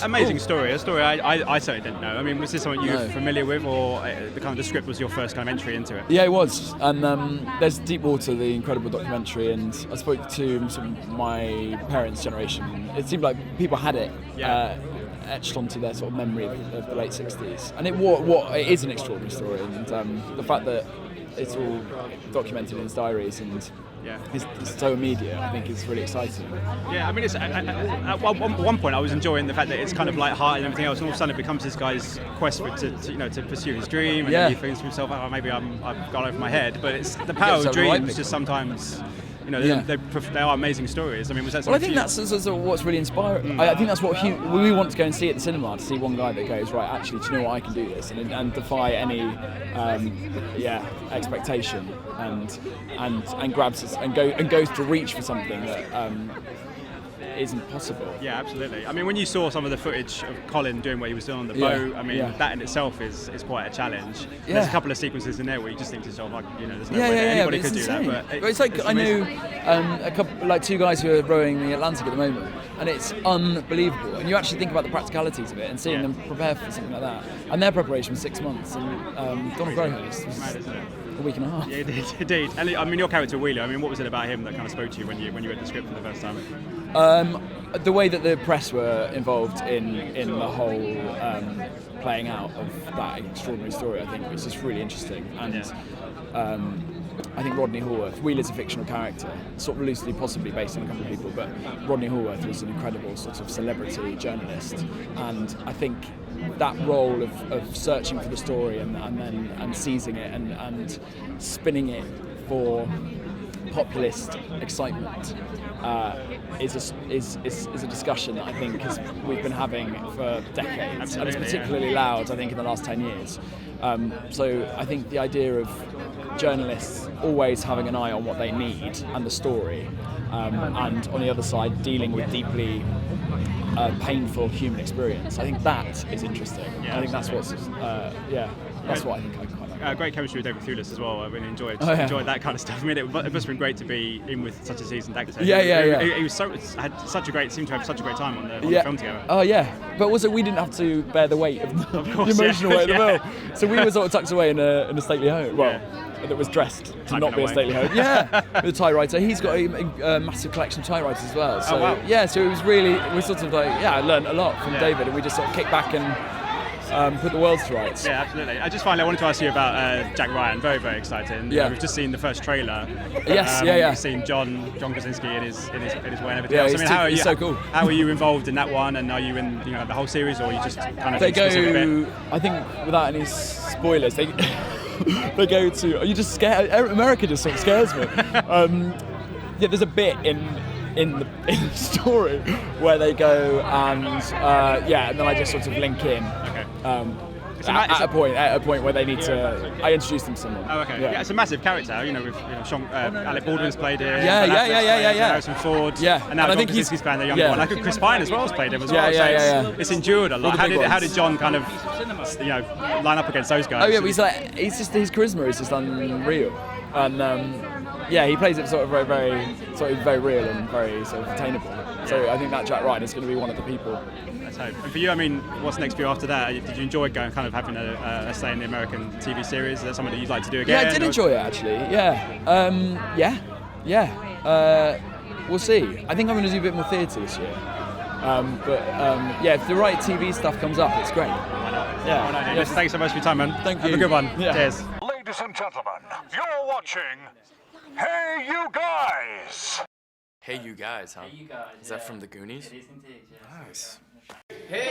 Amazing story, a story I certainly didn't know. I mean, was this something you were familiar with, or the script was your first kind of entry into it? Yeah, it was. And there's Deep Water, the incredible documentary, and I spoke to some of my parents' generation. It seemed like people had it etched onto their sort of memory of the late 60s. And it is an extraordinary story, and the fact that it's all documented in his diaries and it's so immediate, I think is really exciting. Yeah, I mean, it's, at one point I was enjoying the fact that it's kind of light-hearted and everything else, and all of a sudden it becomes this guy's quest to pursue his dream, and then he thinks to himself, oh, maybe I've gone over my head. But it's the power of dreams. Just sometimes, they are amazing stories. I mean, was that? Well, I think that's what's really inspiring. I think that's what we want to go and see at the cinema, to see one guy that goes, right, actually, do you know what, I can do this, and defy any expectation, and grabs us and goes to reach for something that isn't possible. Yeah, absolutely. I mean, when you saw some of the footage of Colin doing what he was doing on the boat, I mean, that in itself is quite a challenge. Yeah. There's a couple of sequences in there where you just think to yourself, there's no way that anybody could insane. do that. But it's like, I know a couple, two guys who are rowing the Atlantic at the moment, and it's unbelievable. And you actually think about the practicalities of it and seeing them prepare for something like that. And their preparation was 6 months, and Donald Crowhurst was a week and a half. Yeah, indeed. And I mean, your character Wheeler, I mean, what was it about him that kind of spoke to you when you read the script for the first time? The way that the press were involved in the whole playing out of that extraordinary story, I think was just really interesting. And I think Rodney Hallworth, Wheeler's a fictional character, sort of loosely possibly based on a couple of people, but Rodney Hallworth was an incredible sort of celebrity journalist, and I think that role of searching for the story and seizing it and spinning it for populist excitement is a discussion that I think we've been having for decades. Absolutely, and it's particularly loud, I think, in the last 10 years. So I think the idea of journalists always having an eye on what they need and the story, and on the other side dealing with deeply painful human experience, I think that is interesting. I think that's what's that's what I think I quite like. Great chemistry with David Thewlis as well. I really enjoyed that kind of stuff. I mean, it must have been great to be in with such a seasoned actor. He was seemed to have such a great time on the film together. Oh yeah, but also we didn't have to bear the weight of the emotional weight of the film. So we were sort of tucked away in a stately home. Well, that was dressed to not be a stately home. Yeah, with a typewriter. He's got a massive collection of typewriters as well. So so it was really, we sort of I learned a lot from David, and we just sort of kicked back and put the world to rights. Yeah, absolutely. I wanted to ask you about Jack Ryan. Very, very exciting. Yeah. We've just seen the first trailer. Yes, We've seen John Krasinski in his way and everything else. I mean, he's so cool. How are you involved in that one? And are you in the whole series, or are you just kind of specific bit? I think without any spoilers, they go to. Are you just scared? America just sort of scares me. There's a bit in the story where they go and and then I just sort of link in. Okay. At a point where they need to, I introduce them to someone. Oh, okay. Yeah, it's a massive character. With Alec Baldwin's played it. Yeah. Harrison Ford. Yeah. And now John Krasinski's playing the younger one. Like Chris Pine as well has played him as well. So it's endured a lot. How did John kind of line up against those guys? Oh yeah, he's just, his charisma is just unreal, and he plays it sort of very real and very sort of attainable. So I think that Jack Ryan is going to be one of the people. Let's hope. And for you, I mean, what's next for you after that? Did you enjoy having a say in the American TV series? Is that something that you'd like to do again? Yeah, I did enjoy it actually. We'll see. I think I'm going to do a bit more theatre this year. If the right TV stuff comes up, it's great. Yeah. Thanks so much for your time, man. Thank you. Have a good one. Yeah. Cheers. Ladies and gentlemen, you're watching Hey You Guys. Hey You Guys, huh? Hey You Guys. Is that from the Goonies? It is indeed, yes. Nice. Hey